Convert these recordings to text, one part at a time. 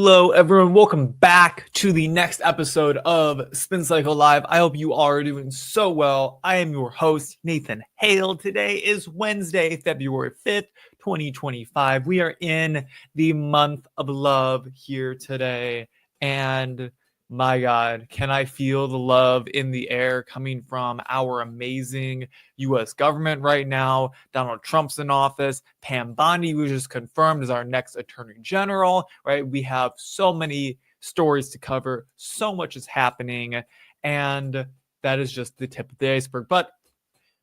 Hello, everyone. Welcome back to the next episode of Spin Cycle Live. I hope you all are doing so well. I am your host, Nathan Hale. Today is Wednesday, February 5th, 2025. We are in the month of love here today. And my God, can I feel the love in the air coming from our amazing U.S. government right now? Donald Trump's in office. Pam Bondi was just confirmed as our next attorney general, right? We have so many stories to cover. So much is happening. And that is just the tip of the iceberg. But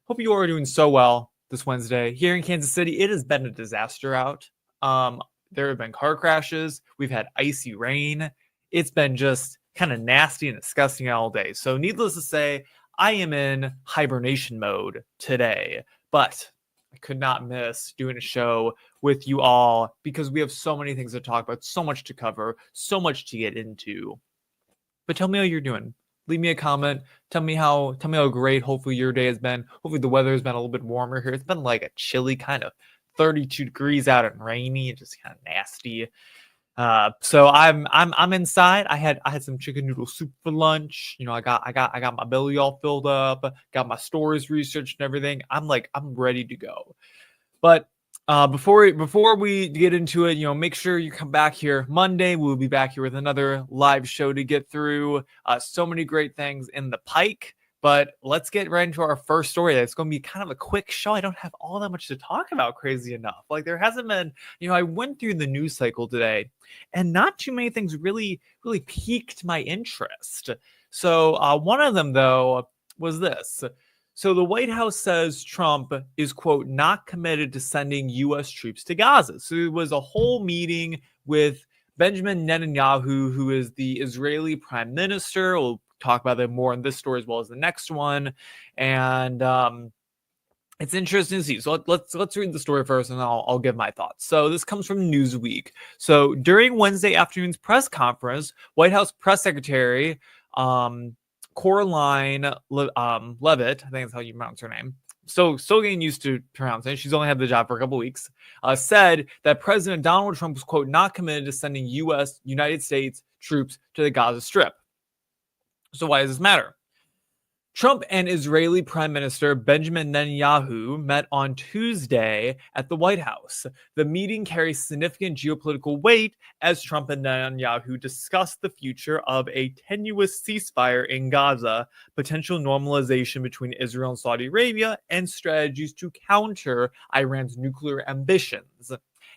hope you are doing so well this Wednesday. Here in Kansas City, it has been a disaster out. There have been car crashes. We've had icy rain. It's been just kind of nasty and disgusting all day. So needless to say, I am in hibernation mode today, but I could not miss doing a show with you all because we have so many things to talk about, so much to cover, so much to get into. But tell me how you're doing. Leave me a comment. Tell me how great hopefully your day has been. Hopefully the weather has been a little bit warmer here. It's been like a chilly kind of 32 degrees out and rainy and just kind of nasty. So I'm inside. I had some chicken noodle soup for lunch. You know, I got my belly all filled up, got my stories researched and everything. I'm ready to go. But before we get into it, make sure you come back here Monday. We'll be back here with another live show to get through. So many great things in the pike. But let's get right into our first story. It's going to be kind of a quick show. I don't have all that much to talk about, crazy enough. Like there hasn't been, I went through the news cycle today and not too many things really piqued my interest. So one of them, though, was this. So the White House says Trump is, quote, not committed to sending U.S. troops to Gaza. So it was a whole meeting with Benjamin Netanyahu, who is the Israeli prime minister. We'll talk about that more in this story as well as the next one. And it's interesting to see. So let's read the story first and I'll give my thoughts. So this comes from Newsweek. So during Wednesday afternoon's press conference, White House press secretary Coraline Levitt, I think that's how you pronounce her name, so getting used to pronouncing it, she's only had the job for a couple weeks, said that President Donald Trump was, quote, not committed to sending United States troops to the Gaza Strip. So why does this matter? Trump and Israeli Prime Minister Benjamin Netanyahu met on Tuesday at the White House. The meeting carries significant geopolitical weight as Trump and Netanyahu discussed the future of a tenuous ceasefire in Gaza, potential normalization between Israel and Saudi Arabia, and strategies to counter Iran's nuclear ambitions.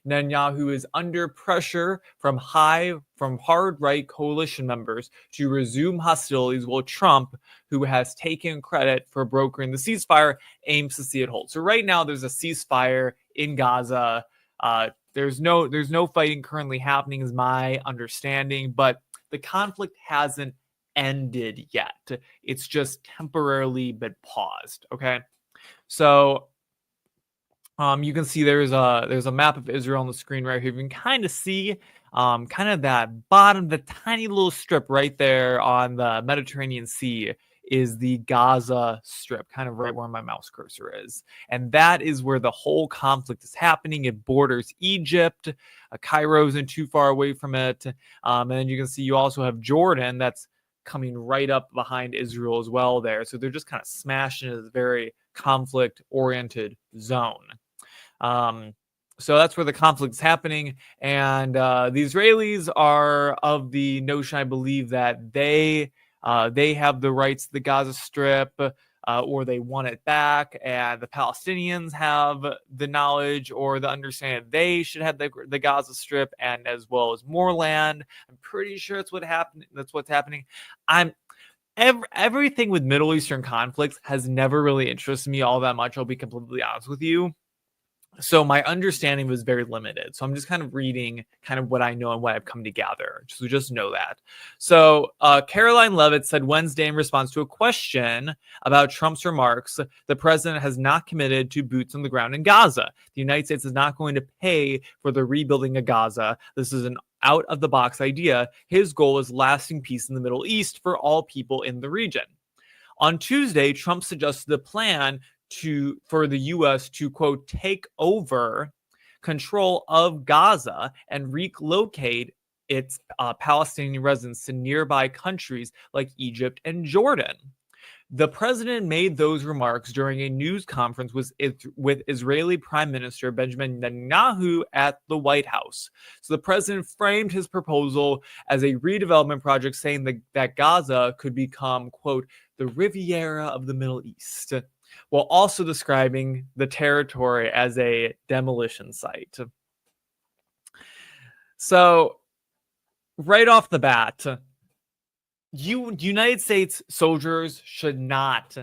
Netanyahu is under pressure from hard right coalition members to resume hostilities, while Trump, who has taken credit for brokering the ceasefire, aims to see it hold. So right now there's a ceasefire in Gaza. There's no fighting currently happening, is my understanding, but the conflict hasn't ended yet. It's just temporarily been paused. Okay, so you can see there's a map of Israel on the screen right here. You can kind of see kind of that bottom, the tiny little strip right there on the Mediterranean Sea is the Gaza Strip, kind of right where my mouse cursor is. And that is where the whole conflict is happening. It borders Egypt. Cairo isn't too far away from it. And then you can see you also have Jordan that's coming right up behind Israel as well there. So they're just kind of smashed into this very conflict-oriented zone. So that's where the conflict is happening. And the Israelis are of the notion, I believe, that they have the rights to the Gaza Strip, or they want it back. And the Palestinians have the knowledge or the understanding that they should have the Gaza Strip and as well as more land. I'm pretty sure that's what's happening. Everything with Middle Eastern conflicts has never really interested me all that much. I'll be completely honest with you. So my understanding was very limited. So I'm just kind of reading kind of what I know and what I've come to gather. So just know that. So Caroline Levitt said Wednesday in response to a question about Trump's remarks, the president has not committed to boots on the ground in Gaza. The United States is not going to pay for the rebuilding of Gaza. This is an out-of-the-box idea. His goal is lasting peace in the Middle East for all people in the region. On Tuesday, Trump suggested a plan for the U.S. to, quote, take over control of Gaza and relocate its Palestinian residents to nearby countries like Egypt and Jordan. The president made those remarks during a news conference with Israeli Prime Minister Benjamin Netanyahu at the White House. So the president framed his proposal as a redevelopment project, saying that Gaza could become, quote, the Riviera of the Middle East, while also describing the territory as a demolition site. So, right off the bat, United States soldiers should not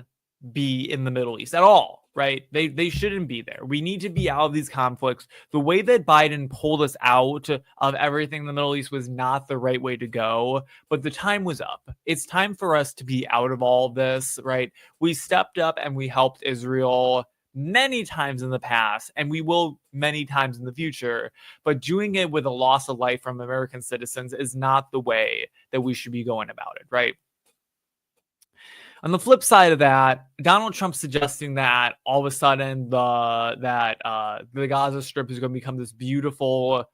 be in the Middle East at all, right? They shouldn't be there. We need to be out of these conflicts. The way that Biden pulled us out of everything in the Middle East was not the right way to go, but the time was up. It's time for us to be out of all of this, right? We stepped up and we helped Israel many times in the past, and we will many times in the future, but doing it with a loss of life from American citizens is not the way that we should be going about it, right? On the flip side of that, Donald Trump suggesting that all of a sudden the Gaza Strip is going to become this beautiful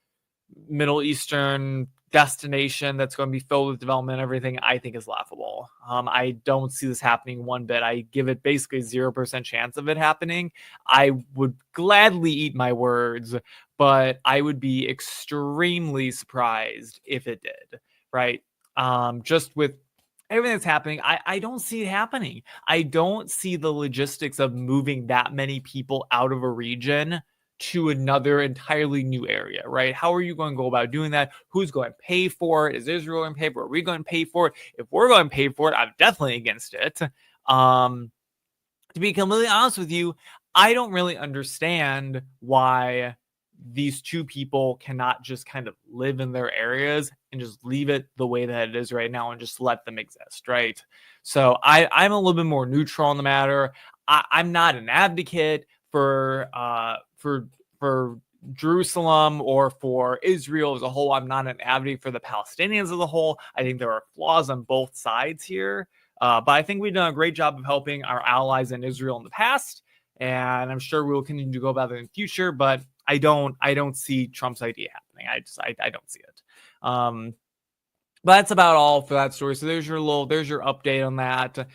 Middle Eastern destination that's going to be filled with development and everything, I think is laughable. I don't see this happening one bit. I give it basically 0% chance of it happening. I would gladly eat my words, but I would be extremely surprised if it did, right? Just with everything that's happening, I don't see it happening. I don't see the logistics of moving that many people out of a region to another entirely new area, right? How are you going to go about doing that? Who's going to pay for it? Is Israel going to pay for it? Are we going to pay for it? If we're going to pay for it, I'm definitely against it. To be completely honest with you, I don't really understand why these two people cannot just kind of live in their areas and just leave it the way that it is right now and just let them exist, right? So I'm a little bit more neutral on the matter. I'm not an advocate for Jerusalem or for Israel as a whole. I'm not an advocate for the Palestinians as a whole. I think there are flaws on both sides here. But I think we've done a great job of helping our allies in Israel in the past. And I'm sure we will continue to go about it in the future, but I don't see Trump's idea happening. I don't see it. But that's about all for that story. So there's your update on that.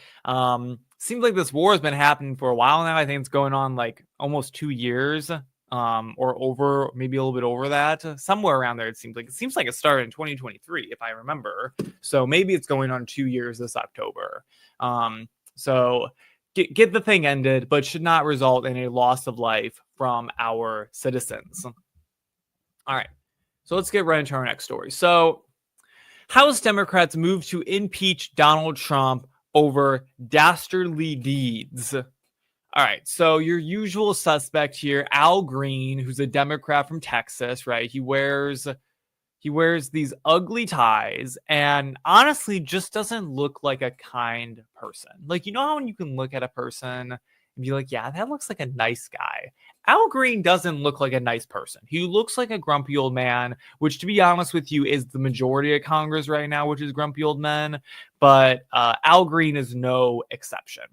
Seems like this war has been happening for a while now. I think it's going on like almost 2 years, or over, maybe a little bit over that, somewhere around there. It seems like it started in 2023, if I remember. So maybe it's going on 2 years this October. So get the thing ended, but should not result in a loss of life from our citizens. All right, so let's get right into our next story. So House Democrats move to impeach Donald Trump over dastardly deeds. All right, so your usual suspect here, Al Green, who's a Democrat from Texas, right? He wears these ugly ties and honestly just doesn't look like a kind person. Like, you know how when you can look at a person and be like, yeah, that looks like a nice guy. Al Green doesn't look like a nice person. He looks like a grumpy old man, which, to be honest with you, is the majority of Congress right now, which is grumpy old men. But Al Green is no exception.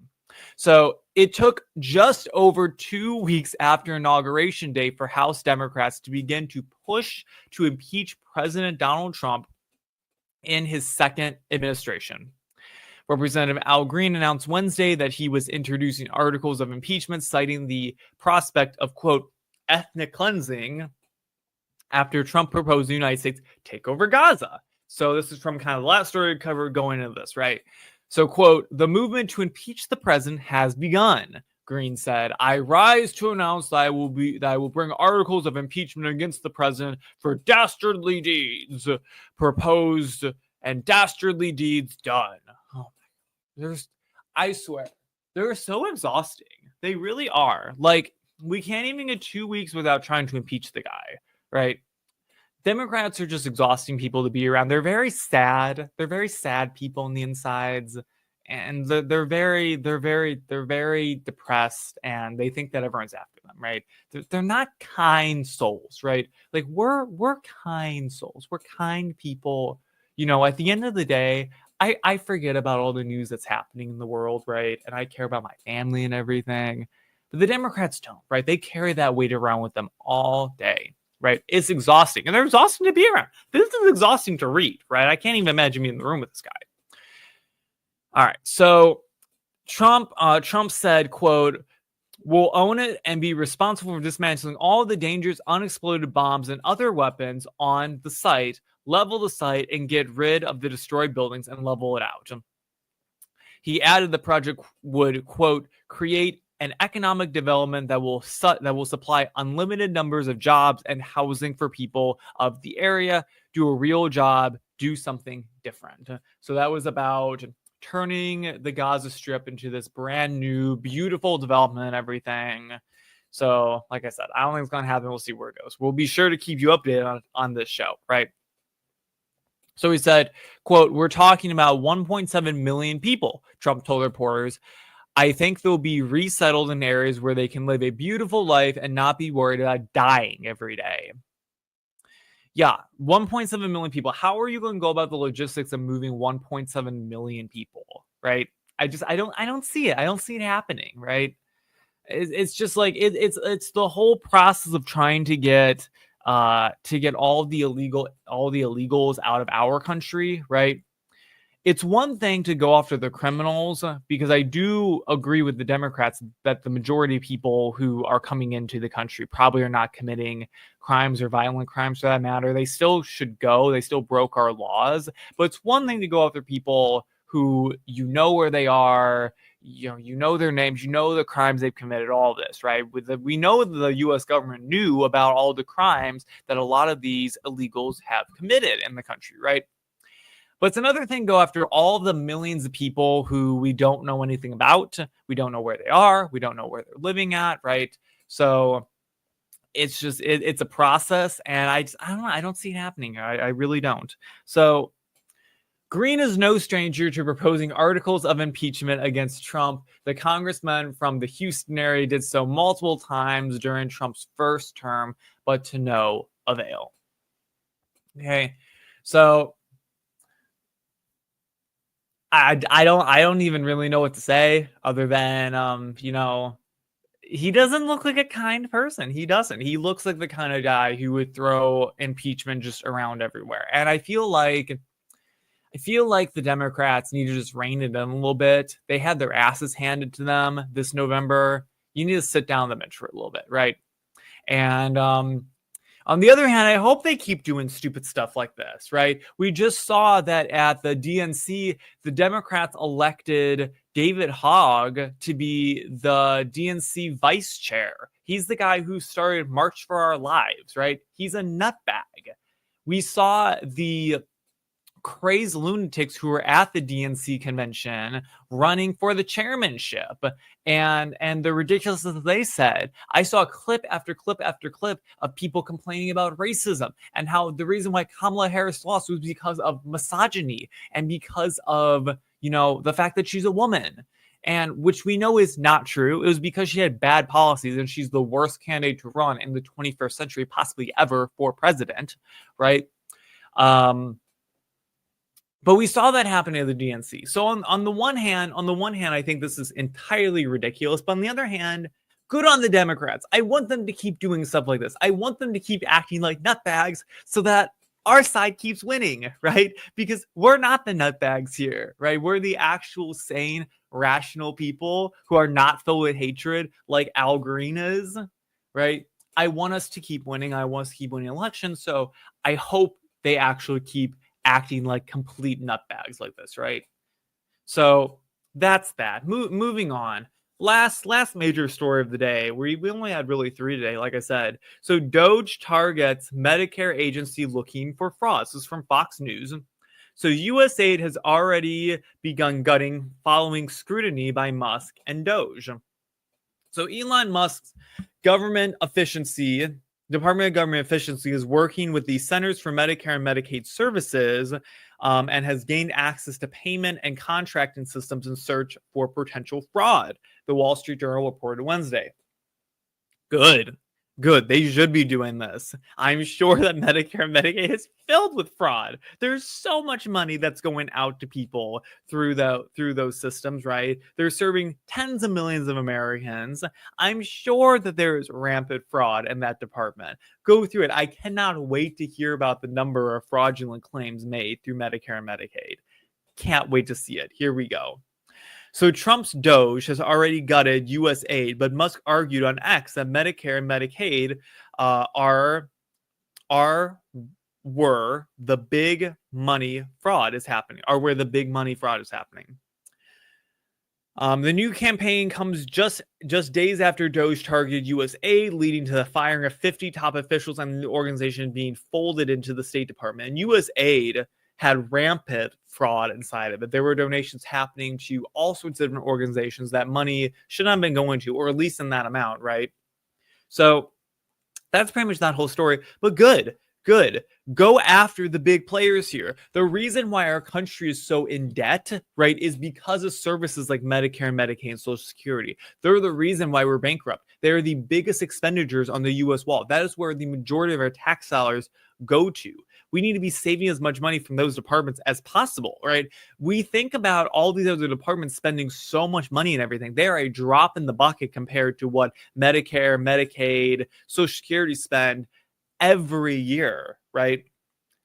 So it took just over 2 weeks after Inauguration Day for House Democrats to begin to push to impeach President Donald Trump in his second administration. Representative Al Green announced Wednesday that he was introducing articles of impeachment, citing the prospect of, quote, ethnic cleansing after Trump proposed the United States take over Gaza. So this is from kind of the last story we covered going into this, right? So, quote, the movement to impeach the president has begun, Green said. I rise to announce that I will bring articles of impeachment against the president for dastardly deeds proposed and dastardly deeds done. Oh my God. I swear, they're so exhausting. They really are. Like, we can't even get 2 weeks without trying to impeach the guy, right? Democrats are just exhausting people to be around. They're very sad. They're very sad people on the insides, and they're very depressed, and they think that everyone's after them, right? They're not kind souls, right? Like we're kind souls. We're kind people. You know, at the end of the day, I forget about all the news that's happening in the world, right? And I care about my family and everything. But the Democrats don't, right? They carry that weight around with them all day. right? It's exhausting, and they're exhausting to be around. This is exhausting to read, right? I can't even imagine being in the room with this guy. All right, so Trump said, quote, "We'll own it and be responsible for dismantling all the dangerous unexploded bombs and other weapons on the site, level the site, and get rid of the destroyed buildings and level it out." He added the project would, quote, "create an economic development that will supply unlimited numbers of jobs and housing for people of the area, do a real job, do something different." So that was about turning the Gaza Strip into this brand new, beautiful development and everything. So, like I said, I don't think it's going to happen. We'll see where it goes. We'll be sure to keep you updated on this show, right? So he said, quote, "We're talking about 1.7 million people," Trump told reporters. "I think they'll be resettled in areas where they can live a beautiful life and not be worried about dying every day." Yeah, 1.7 million people. How are you going to go about the logistics of moving 1.7 million people, right? I don't see it. I don't see it happening, right? It's just like it's the whole process of trying to get all the illegals out of our country, right? It's one thing to go after the criminals, because I do agree with the Democrats that the majority of people who are coming into the country probably are not committing crimes or violent crimes for that matter. They still should go. They still broke our laws. But it's one thing to go after people who you know where they are, you know their names, you know the crimes they've committed, all this, right? We know the U.S. government knew about all the crimes that a lot of these illegals have committed in the country, right? But it's another thing to go after all the millions of people who we don't know anything about. We don't know where they are. We don't know where they're living at, right? So it's just, it's a process, and I don't know. I don't see it happening. I really don't. So Green is no stranger to proposing articles of impeachment against Trump. The congressman from the Houston area did so multiple times during Trump's first term, but to no avail. Okay, so I don't even really know what to say other than he doesn't look like a kind person. He doesn't. He looks like the kind of guy who would throw impeachment just around everywhere. And I feel like the Democrats need to just rein it in a little bit. They had their asses handed to them this November. You need to sit down on the bench for a little bit, right? And on the other hand, I hope they keep doing stupid stuff like this, right? We just saw that at the DNC, the Democrats elected David Hogg to be the DNC vice chair. He's the guy who started March for Our Lives, right? He's a nutbag. We saw the crazed lunatics who were at the DNC convention running for the chairmanship, and the ridiculousness that they said. I saw clip after clip after clip of people complaining about racism and how the reason why Kamala Harris lost was because of misogyny and because of, the fact that she's a woman, and which we know is not true. It was because she had bad policies and she's the worst candidate to run in the 21st century, possibly ever, for president, right? But we saw that happen at the DNC. So on the one hand, I think this is entirely ridiculous. But on the other hand, good on the Democrats. I want them to keep doing stuff like this. I want them to keep acting like nutbags so that our side keeps winning, right? Because we're not the nutbags here, right? We're the actual sane, rational people who are not filled with hatred like Al Green is, right? I want us to keep winning. I want us to keep winning elections. So I hope they actually keep acting like complete nutbags like this, right? So that's that. Moving on. Last major story of the day. We only had really 3 today, like I said. So DOGE targets Medicare agency looking for fraud. This is from Fox News. So USAID has already begun gutting following scrutiny by Musk and DOGE. So Elon Musk's Department of Government Efficiency is working with the Centers for Medicare and Medicaid Services and has gained access to payment and contracting systems in search for potential fraud, the Wall Street Journal reported Wednesday. Good. Good. They should be doing this. I'm sure that Medicare and Medicaid is filled with fraud. There's so much money that's going out to people through those systems, right? They're serving tens of millions of Americans. I'm sure that there is rampant fraud in that department. Go through it. I cannot wait to hear about the number of fraudulent claims made through Medicare and Medicaid. Can't wait to see it. Here we go. So Trump's DOGE has already gutted U.S. aid, but Musk argued on X that Medicare and Medicaid were the big money fraud is happening, or where the big money fraud is happening. The new campaign comes just days after DOGE targeted U.S. aid, leading to the firing of 50 top officials and the organization being folded into the State Department. And U.S. aid had rampant fraud inside of it. There were donations happening to all sorts of different organizations that money should not have been going to, or at least in that amount, right? So that's pretty much that whole story. But good. Go after the big players here. The reason why our country is so in debt, right, is because of services like Medicare and Medicaid and Social Security. They're the reason why we're bankrupt. They're the biggest expenditures on the U.S. wall. That is where the majority of our tax dollars go to. We need to be saving as much money from those departments as possible, right? We think about all these other departments spending so much money and everything. They are a drop in the bucket compared to what Medicare, Medicaid, Social Security spend every year, right?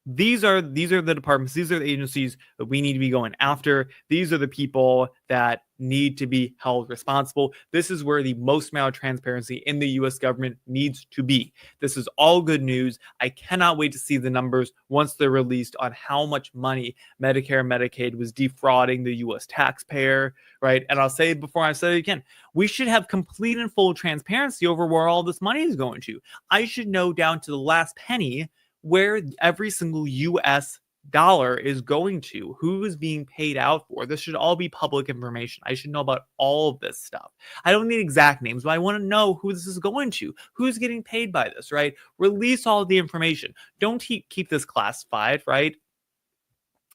These are the departments, these are the agencies that we need to be going after. These are the people that need to be held responsible. This is where the most amount of transparency in the U.S. government needs to be. This is all good news. I cannot wait to see the numbers once they're released on how much money Medicare and Medicaid was defrauding the U.S. taxpayer, right? And I'll say before I say it again, we should have complete and full transparency over where all this money is going to. I should know down to the last penny where every single U.S. dollar is going to, who is being paid out for. This should all be public information. I should know about all of this stuff. I don't need exact names, but I want to know who this is going to, who's getting paid by this, right? Release all of the information. Don't keep this classified, right?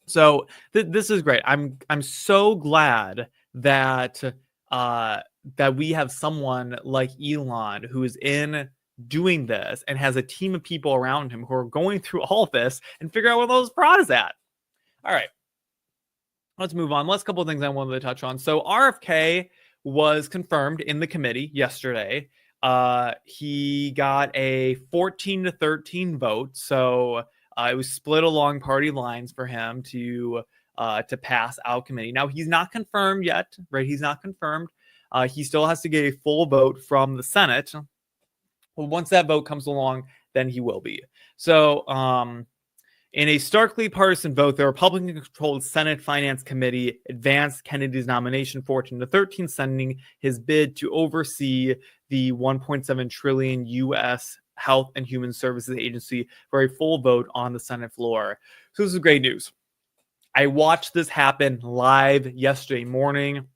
So this is great. I'm so glad that that we have someone like Elon who is in doing this and has a team of people around him who are going through all of this and figure out where those fraud is at. All right, let's move on. Last couple of things I wanted to touch on. So RFK was confirmed in the committee yesterday. He got a 14-13 vote. So it was split along party lines for him to pass out committee. Now he's not confirmed yet, right? He's not confirmed. He still has to get a full vote from the Senate. Well, once that vote comes along, then he will be. So in a starkly partisan vote, the Republican-controlled Senate Finance Committee advanced Kennedy's nomination 14-13, sending his bid to oversee the $1.7 trillion U.S. Health and Human Services Agency for a full vote on the Senate floor. So this is great news. I watched this happen live yesterday morning.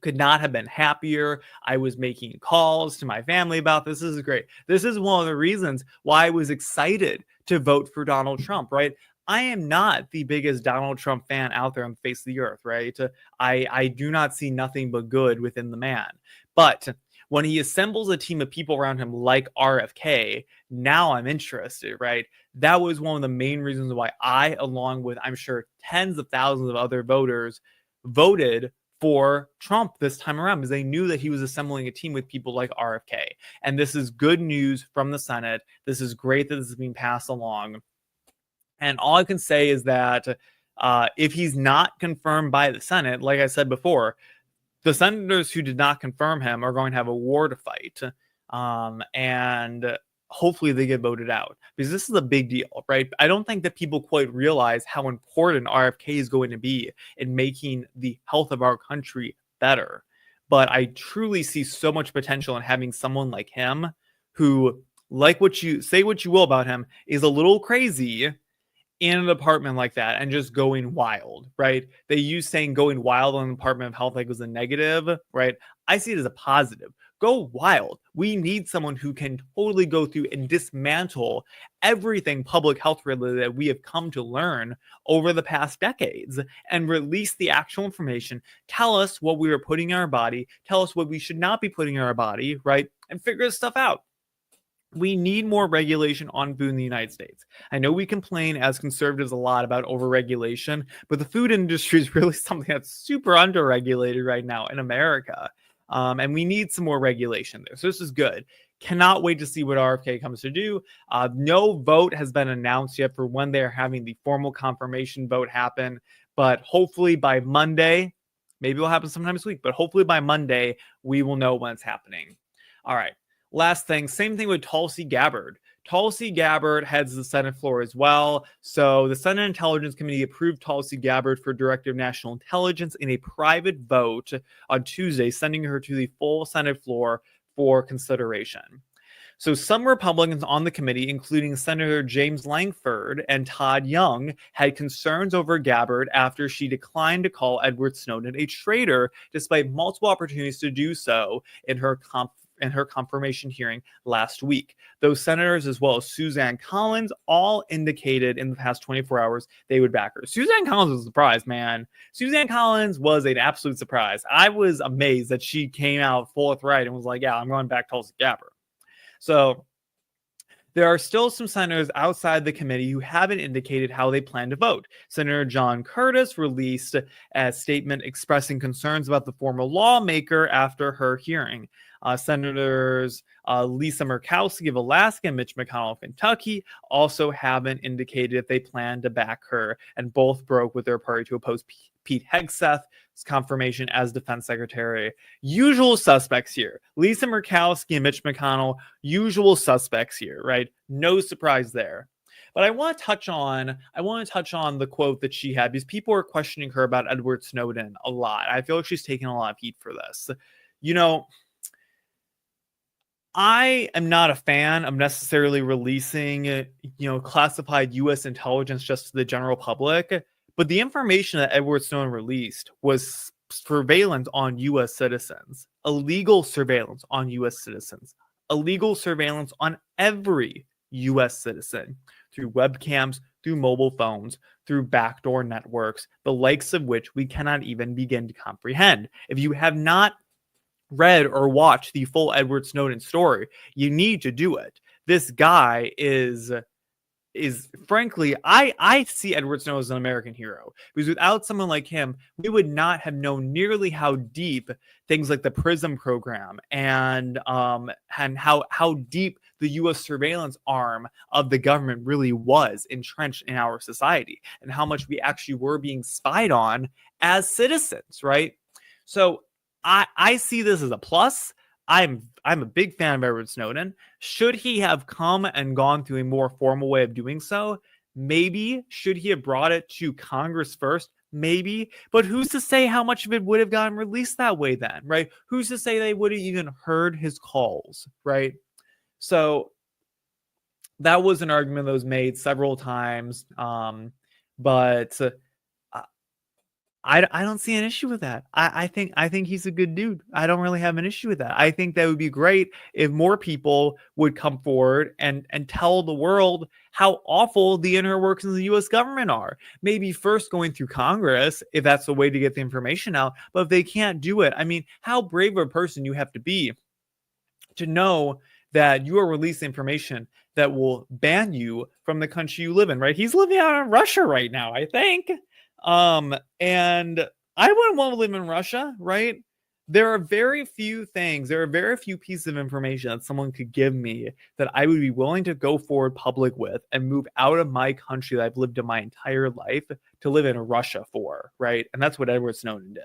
Could not have been happier. I was making calls to my family about this. This is great. This is one of the reasons why I was excited to vote for Donald Trump, right? I am not the biggest Donald Trump fan out there on the face of the earth, right? I do not see nothing but good within the man. But when he assembles a team of people around him like RFK, now I'm interested, right? That was one of the main reasons why I, along with, I'm sure, tens of thousands of other voters, voted for Trump this time around, because they knew that he was assembling a team with people like RFK. And this is good news from the Senate. This is great that this is being passed along. And all I can say is that if he's not confirmed by the Senate, like I said before, the senators who did not confirm him are going to have a war to fight. And hopefully they get voted out, because this is a big deal, right? I don't think that people quite realize how important RFK is going to be in making the health of our country better. But I truly see so much potential in having someone like him who, like what you say what you will about him, is a little crazy in an department like that and just going wild, right? They use saying going wild on the Department of Health like it was a negative, right? I see it as a positive. Go wild. We need someone who can totally go through and dismantle everything public health related that we have come to learn over the past decades and release the actual information. Tell us what we are putting in our body. Tell us what we should not be putting in our body, right? And figure this stuff out. We need more regulation on food in the United States. I know we complain as conservatives a lot about overregulation, but the food industry is really something that's super underregulated right now in America. And we need some more regulation there. So this is good. Cannot wait to see what RFK comes to do. No vote has been announced yet for when they're having the formal confirmation vote happen. But hopefully by Monday, maybe it'll happen sometime this week, but hopefully by Monday, we will know when it's happening. All right. Last thing, same thing with Tulsi Gabbard. Tulsi Gabbard heads the Senate floor as well. So the Senate Intelligence Committee approved Tulsi Gabbard for Director of National Intelligence in a private vote on Tuesday, sending her to the full Senate floor for consideration. So some Republicans on the committee, including Senator James Lankford and Todd Young, had concerns over Gabbard after she declined to call Edward Snowden a traitor, despite multiple opportunities to do so in her confirmation hearing last week. Those senators, as well as Suzanne Collins, all indicated in the past 24 hours they would back her. Suzanne Collins was a surprise, man. Suzanne Collins was an absolute surprise. I was amazed that she came out forthright and was like, yeah, I'm going back to Tulsi Gabbard. So there are still some senators outside the committee who haven't indicated how they plan to vote. Senator John Curtis released a statement expressing concerns about the former lawmaker after her hearing. Senators Lisa Murkowski of Alaska and Mitch McConnell of Kentucky also haven't indicated if they plan to back her, and both broke with their party to oppose Pete Hegseth's confirmation as defense secretary. Usual suspects here. Lisa Murkowski and Mitch McConnell, usual suspects here, right? No surprise there. But I want to touch on the quote that she had, because people are questioning her about Edward Snowden a lot. I feel like she's taking a lot of heat for this. You know, I am not a fan of necessarily releasing, classified U.S. intelligence just to the general public. But the information that Edward Snowden released was surveillance on U.S. citizens, illegal surveillance on U.S. citizens, illegal surveillance on every U.S. citizen through webcams, through mobile phones, through backdoor networks, the likes of which we cannot even begin to comprehend. If you have not read or watched the full Edward Snowden story, you need to do it. This guy is frankly, I see Edward Snowden as an American hero, because without someone like him, we would not have known nearly how deep things like the PRISM program and how deep the U.S. surveillance arm of the government really was entrenched in our society, and how much we actually were being spied on as citizens, right? So I see this as a plus. I'm a big fan of Edward Snowden. Should he have come and gone through a more formal way of doing so? Maybe. Should he have brought it to Congress first? Maybe. But who's to say how much of it would have gotten released that way then, right? Who's to say they would have even heard his calls, right? So that was an argument that was made several times. But I don't see an issue with that. I think he's a good dude. I don't really have an issue with that. I think that would be great if more people would come forward and tell the world how awful the inner workings of the U.S. government are. Maybe first going through Congress, if that's the way to get the information out. But if they can't do it, I mean, how brave of a person you have to be to know that you are releasing information that will ban you from the country you live in, right? He's living out in Russia right now, I think. And I wouldn't want to live in Russia, right? There are very few pieces of information that someone could give me that I would be willing to go forward public with and move out of my country that I've lived in my entire life to live in Russia for, right? And that's what Edward Snowden did.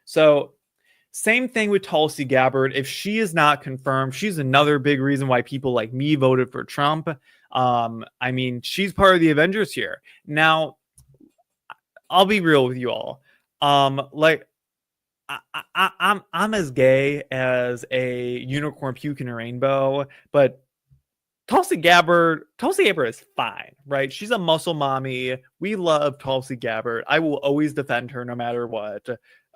So same thing with Tulsi Gabbard. If she is not confirmed, she's another big reason why people like me voted for Trump. I mean, she's part of the Avengers here. Now, I'll be real with you all. I'm as gay as a unicorn puking a rainbow, but Tulsi Gabbard is fine, right? She's a muscle mommy. We love Tulsi Gabbard. I will always defend her no matter what.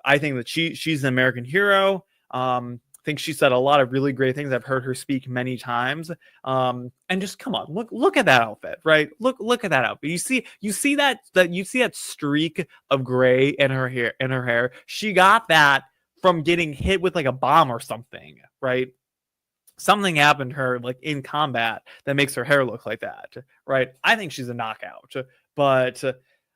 I think that she's an American hero. I think she said a lot of really great things. I've heard her speak many times. And just come on, look at that outfit, right? Look at that outfit. You see that streak of gray in her hair. She got that from getting hit with like a bomb or something, right? something happened to her like in combat that makes her hair look like that, right? I think she's a knockout, but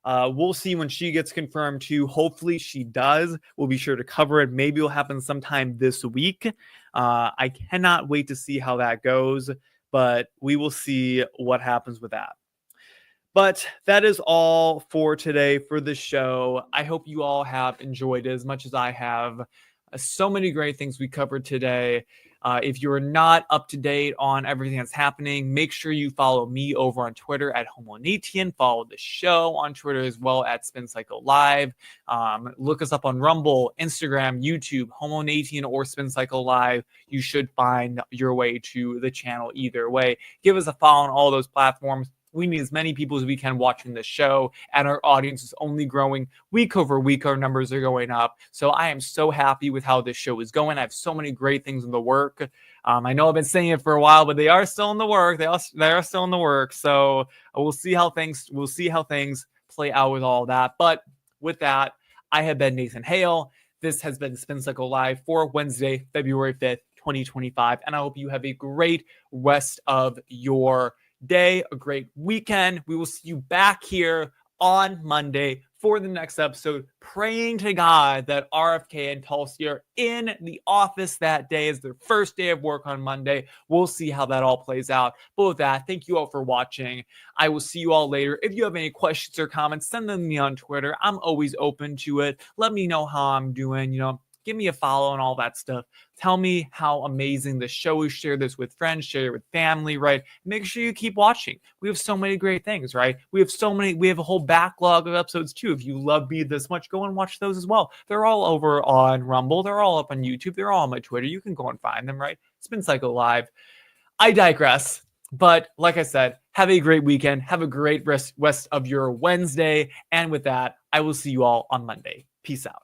we'll see when she gets confirmed too. Hopefully she does. We'll be sure to cover it. Maybe it'll happen sometime this week. I cannot wait to see how that goes, but we will see what happens with that. But that is all for today for the show. I hope you all have enjoyed it as much as I have. So many great things we covered today. If you're not up to date on everything that's happening, make sure you follow me over on Twitter at Homonatian. Follow the show on Twitter as well at Spin Cycle Live. Look us up on Rumble, Instagram, YouTube, Homonatian or Spin Cycle Live. You should find your way to the channel either way. Give us a follow on all those platforms. We need as many people as we can watching this show, and our audience is only growing week over week. Our numbers are going up. So I am so happy with how this show is going. I have so many great things in the work. I know I've been saying it for a while, but they are still in the work. They are still in the work. So we'll see how things play out with all that. But with that, I have been Nathan Hale. This has been Spin Cycle Live for Wednesday, February 5th, 2025. And I hope you have a great rest of your day, a great weekend. We will see you back here on Monday for the next episode, praying to God that RFK and Tulsi are in the office that day as their first day of work on Monday. We'll see how that all plays out. But with that, thank you all for watching. I will see you all later. If you have any questions or comments, send them to me on Twitter. I'm always open to it. Let me know how I'm doing, give me a follow and all that stuff. Tell me how amazing the show is. Share this with friends, share it with family, right? Make sure you keep watching. We have so many great things, right? We have a whole backlog of episodes too. If you love me this much, go and watch those as well. They're all over on Rumble. They're all up on YouTube. They're all on my Twitter. You can go and find them, right? Spin Cycle Live. I digress. But like I said, have a great weekend. Have a great rest of your Wednesday. And with that, I will see you all on Monday. Peace out.